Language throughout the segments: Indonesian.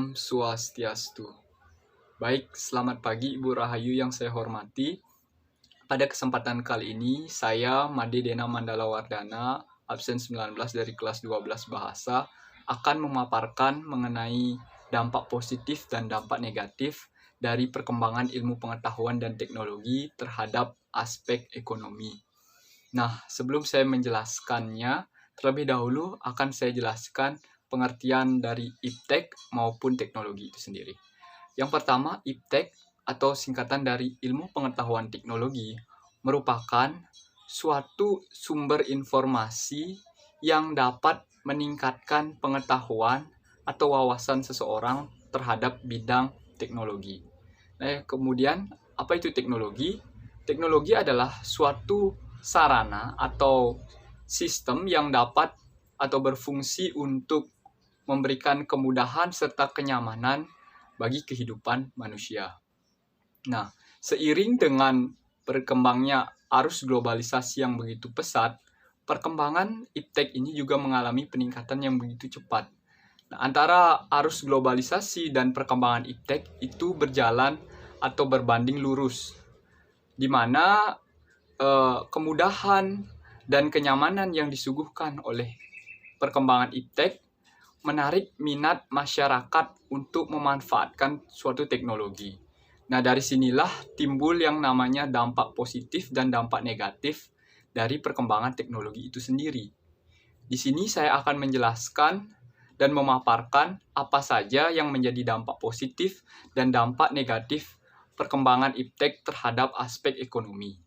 Om Swastiastu. Baik, selamat pagi Ibu Rahayu yang saya hormati. Pada kesempatan kali ini, saya Made Dena Mandala Wardana, absen 19 dari kelas 12 Bahasa, akan memaparkan mengenai dampak positif dan dampak negatif dari perkembangan ilmu pengetahuan dan teknologi terhadap aspek ekonomi. Nah, sebelum saya menjelaskannya, terlebih dahulu akan saya jelaskan pengertian dari iptek maupun teknologi itu sendiri. Yang pertama, iptek atau singkatan dari ilmu pengetahuan teknologi merupakan suatu sumber informasi yang dapat meningkatkan pengetahuan atau wawasan seseorang terhadap bidang teknologi. Nah, kemudian apa itu teknologi? Teknologi adalah suatu sarana atau sistem yang dapat atau berfungsi untuk memberikan kemudahan serta kenyamanan bagi kehidupan manusia. Nah, seiring dengan berkembangnya arus globalisasi yang begitu pesat, perkembangan iptek ini juga mengalami peningkatan yang begitu cepat. Nah, antara arus globalisasi dan perkembangan iptek itu berjalan atau berbanding lurus, di mana kemudahan dan kenyamanan yang disuguhkan oleh perkembangan iptek menarik minat masyarakat untuk memanfaatkan suatu teknologi. Nah, dari sinilah timbul yang namanya dampak positif dan dampak negatif dari perkembangan teknologi itu sendiri. Di sini saya akan menjelaskan dan memaparkan apa saja yang menjadi dampak positif dan dampak negatif perkembangan iptek terhadap aspek ekonomi.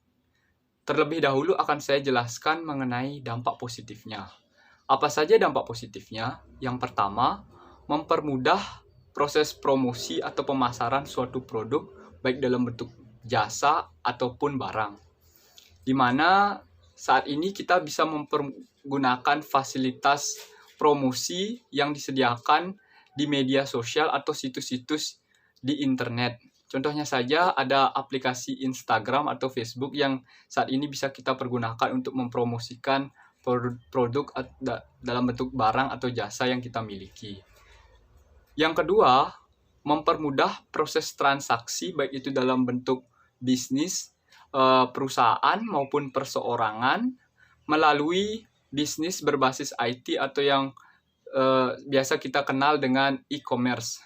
Terlebih dahulu akan saya jelaskan mengenai dampak positifnya. Apa saja dampak positifnya? Yang pertama, mempermudah proses promosi atau pemasaran suatu produk baik dalam bentuk jasa ataupun barang. Di mana saat ini kita bisa mempergunakan fasilitas promosi yang disediakan di media sosial atau situs-situs di internet. Contohnya saja ada aplikasi Instagram atau Facebook yang saat ini bisa kita pergunakan untuk mempromosikan produk dalam bentuk barang atau jasa yang kita miliki. Yang kedua, mempermudah proses transaksi baik itu dalam bentuk bisnis, perusahaan maupun perseorangan melalui bisnis berbasis IT atau yang biasa kita kenal dengan e-commerce.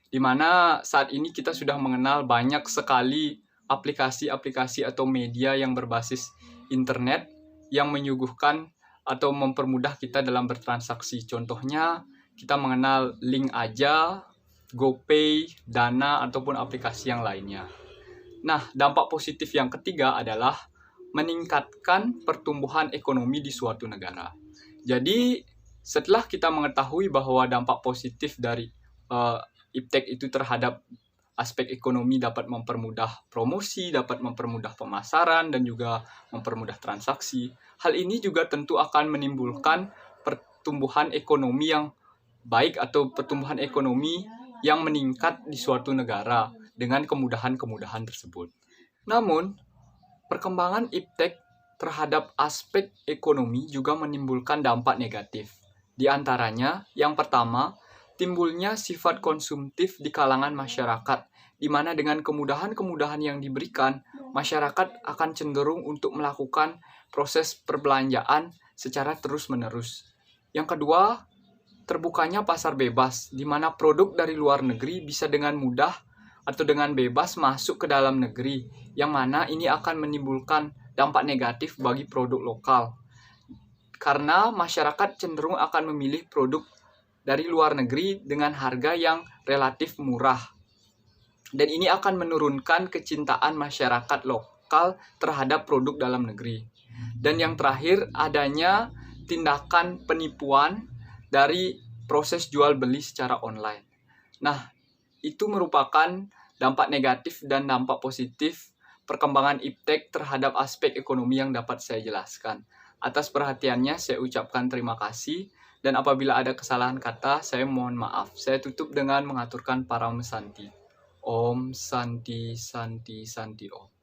Di mana saat ini kita sudah mengenal banyak sekali aplikasi-aplikasi atau media yang berbasis internet yang menyuguhkan atau mempermudah kita dalam bertransaksi. Contohnya, kita mengenal Link Aja, GoPay, Dana, ataupun aplikasi yang lainnya. Nah, dampak positif yang ketiga adalah meningkatkan pertumbuhan ekonomi di suatu negara. Jadi, setelah kita mengetahui bahwa dampak positif dari iptek itu terhadap aspek ekonomi dapat mempermudah promosi, dapat mempermudah pemasaran, dan juga mempermudah transaksi. Hal ini juga tentu akan menimbulkan pertumbuhan ekonomi yang baik atau pertumbuhan ekonomi yang meningkat di suatu negara dengan kemudahan-kemudahan tersebut. Namun, perkembangan iptek terhadap aspek ekonomi juga menimbulkan dampak negatif. Di antaranya, yang pertama, timbulnya sifat konsumtif di kalangan masyarakat, di mana dengan kemudahan-kemudahan yang diberikan, masyarakat akan cenderung untuk melakukan proses perbelanjaan secara terus-menerus. Yang kedua, terbukanya pasar bebas, di mana produk dari luar negeri bisa dengan mudah atau dengan bebas masuk ke dalam negeri, yang mana ini akan menimbulkan dampak negatif bagi produk lokal. Karena masyarakat cenderung akan memilih produk dari luar negeri dengan harga yang relatif murah. Dan ini akan menurunkan kecintaan masyarakat lokal terhadap produk dalam negeri. Dan yang terakhir, adanya tindakan penipuan dari proses jual beli secara online. Nah, itu merupakan dampak negatif dan dampak positif perkembangan iptek terhadap aspek ekonomi yang dapat saya jelaskan. Atas perhatiannya, saya ucapkan terima kasih. Dan apabila ada kesalahan kata, saya mohon maaf. Saya tutup dengan mengaturkan Param Santi. Om Santi Santi Santi Om.